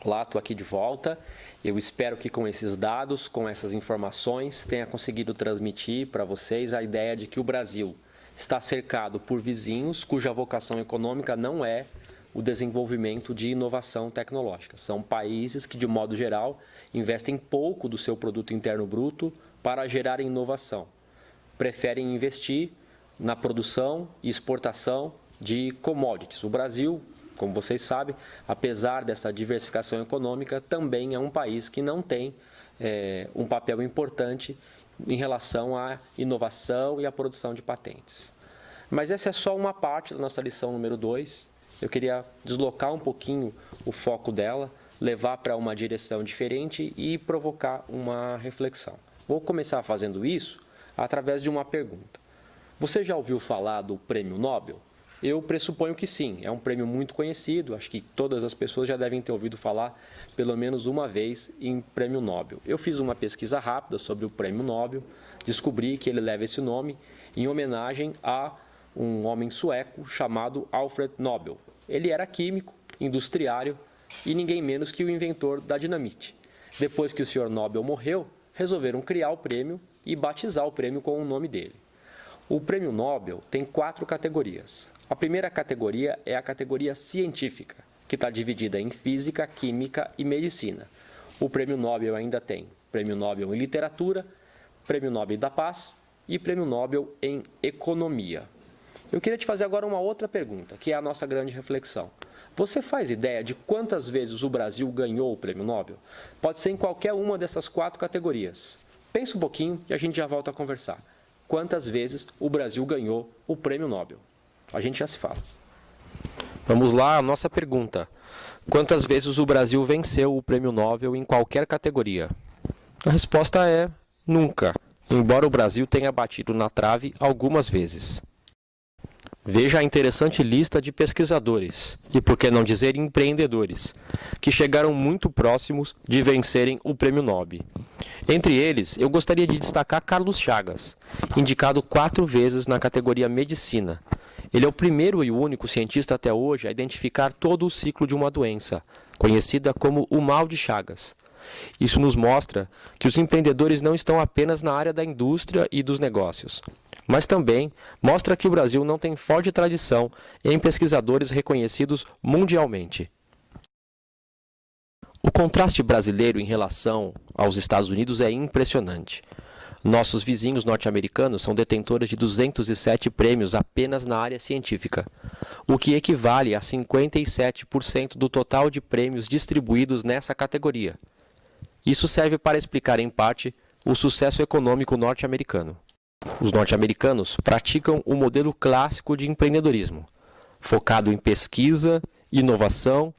Olá, estou aqui de volta. Eu espero que com esses dados, com essas informações, tenha conseguido transmitir para vocês a ideia de que o Brasil está cercado por vizinhos cuja vocação econômica não é o desenvolvimento de inovação tecnológica. São países que, de modo geral, investem pouco do seu produto interno bruto para gerar inovação. Preferem investir na produção e exportação de commodities. O Brasil, como vocês sabem, apesar dessa diversificação econômica, também é um país que não tem um papel importante em relação à inovação e à produção de patentes. Mas essa é só uma parte da nossa lição número 2. Eu queria deslocar um pouquinho o foco dela, levar para uma direção diferente e provocar uma reflexão. Vou começar fazendo isso através de uma pergunta. Você já ouviu falar do Prêmio Nobel? Eu pressuponho que sim, é um prêmio muito conhecido, acho que todas as pessoas já devem ter ouvido falar pelo menos uma vez em Prêmio Nobel. Eu fiz uma pesquisa rápida sobre o Prêmio Nobel, descobri que ele leva esse nome em homenagem a um homem sueco chamado Alfred Nobel. Ele era químico, industriário e ninguém menos que o inventor da dinamite. Depois que o Sr. Nobel morreu, resolveram criar o prêmio e batizar o prêmio com o nome dele. O Prêmio Nobel tem 4 categorias. A primeira categoria é a categoria científica, que está dividida em física, química e medicina. O Prêmio Nobel ainda tem Prêmio Nobel em literatura, Prêmio Nobel da Paz e Prêmio Nobel em economia. Eu queria te fazer agora uma outra pergunta, que é a nossa grande reflexão. Você faz ideia de quantas vezes o Brasil ganhou o Prêmio Nobel? Pode ser em qualquer uma dessas 4 categorias. Pensa um pouquinho e a gente já volta a conversar. Quantas vezes o Brasil ganhou o Prêmio Nobel? A gente já se fala. Vamos lá, a nossa pergunta. Quantas vezes o Brasil venceu o Prêmio Nobel em qualquer categoria? A resposta é nunca, embora o Brasil tenha batido na trave algumas vezes. Veja a interessante lista de pesquisadores, e por que não dizer empreendedores, que chegaram muito próximos de vencerem o Prêmio Nobel. Entre eles, eu gostaria de destacar Carlos Chagas, indicado 4 vezes na categoria Medicina. Ele é o primeiro e o único cientista até hoje a identificar todo o ciclo de uma doença, conhecida como o mal de Chagas. Isso nos mostra que os empreendedores não estão apenas na área da indústria e dos negócios, mas também mostra que o Brasil não tem forte tradição em pesquisadores reconhecidos mundialmente. O contraste brasileiro em relação aos Estados Unidos é impressionante. Nossos vizinhos norte-americanos são detentores de 207 prêmios apenas na área científica, o que equivale a 57% do total de prêmios distribuídos nessa categoria. Isso serve para explicar, em parte, o sucesso econômico norte-americano. Os norte-americanos praticam o modelo clássico de empreendedorismo, focado em pesquisa, inovação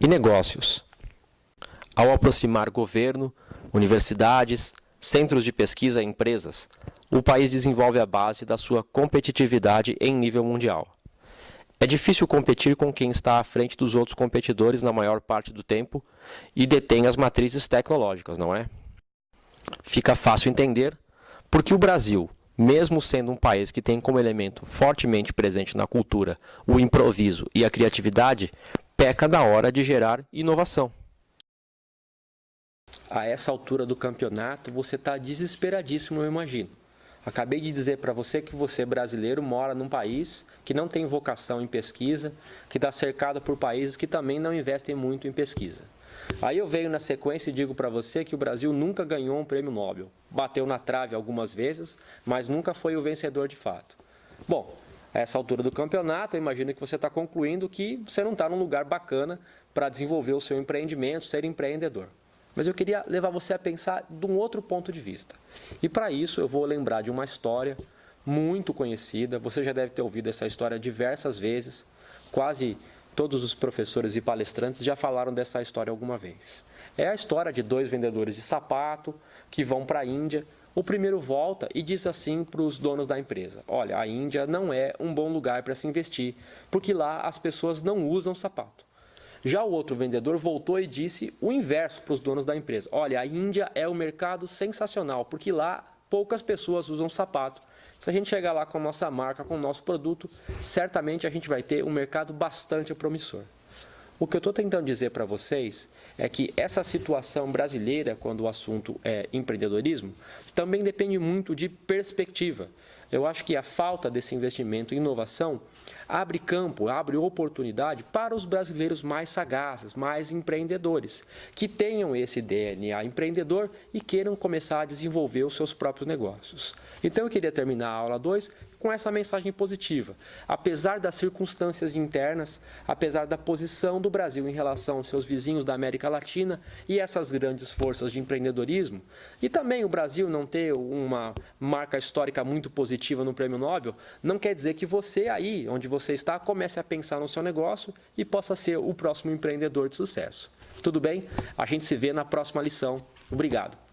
e negócios. Ao aproximar governo, universidades, centros de pesquisa e empresas, o país desenvolve a base da sua competitividade em nível mundial. É difícil competir com quem está à frente dos outros competidores na maior parte do tempo e detém as matrizes tecnológicas, não é? Fica fácil entender porque o Brasil, mesmo sendo um país que tem como elemento fortemente presente na cultura o improviso e a criatividade, peca na hora de gerar inovação. A essa altura do campeonato, você está desesperadíssimo, eu imagino. Acabei de dizer para você que você, brasileiro, mora num país que não tem vocação em pesquisa, que está cercado por países que também não investem muito em pesquisa. Aí eu venho na sequência e digo para você que o Brasil nunca ganhou um prêmio Nobel. Bateu na trave algumas vezes, mas nunca foi o vencedor de fato. Bom, a essa altura do campeonato, eu imagino que você está concluindo que você não está num lugar bacana para desenvolver o seu empreendimento, ser empreendedor. Mas eu queria levar você a pensar de um outro ponto de vista. E para isso eu vou lembrar de uma história muito conhecida. Você já deve ter ouvido essa história diversas vezes. Quase todos os professores e palestrantes já falaram dessa história alguma vez. É a história de 2 vendedores de sapato que vão para a Índia. O primeiro volta e diz assim para os donos da empresa: olha, a Índia não é um bom lugar para se investir, porque lá as pessoas não usam sapato. Já o outro vendedor voltou e disse o inverso para os donos da empresa: olha, a Índia é um mercado sensacional, porque lá poucas pessoas usam sapato. Se a gente chegar lá com a nossa marca, com o nosso produto, certamente a gente vai ter um mercado bastante promissor. O que eu estou tentando dizer para vocês é que essa situação brasileira, quando o assunto é empreendedorismo, também depende muito de perspectiva. Eu acho que a falta desse investimento em inovação abre campo, abre oportunidade para os brasileiros mais sagazes, mais empreendedores, que tenham esse DNA empreendedor e queiram começar a desenvolver os seus próprios negócios. Então eu queria terminar a aula 2 com essa mensagem positiva. Apesar das circunstâncias internas, apesar da posição do Brasil em relação aos seus vizinhos da América Latina e essas grandes forças de empreendedorismo, e também o Brasil não ter uma marca histórica muito positiva no Prêmio Nobel, não quer dizer que você aí, onde você está, comece a pensar no seu negócio e possa ser o próximo empreendedor de sucesso. Tudo bem? A gente se vê na próxima lição. Obrigado.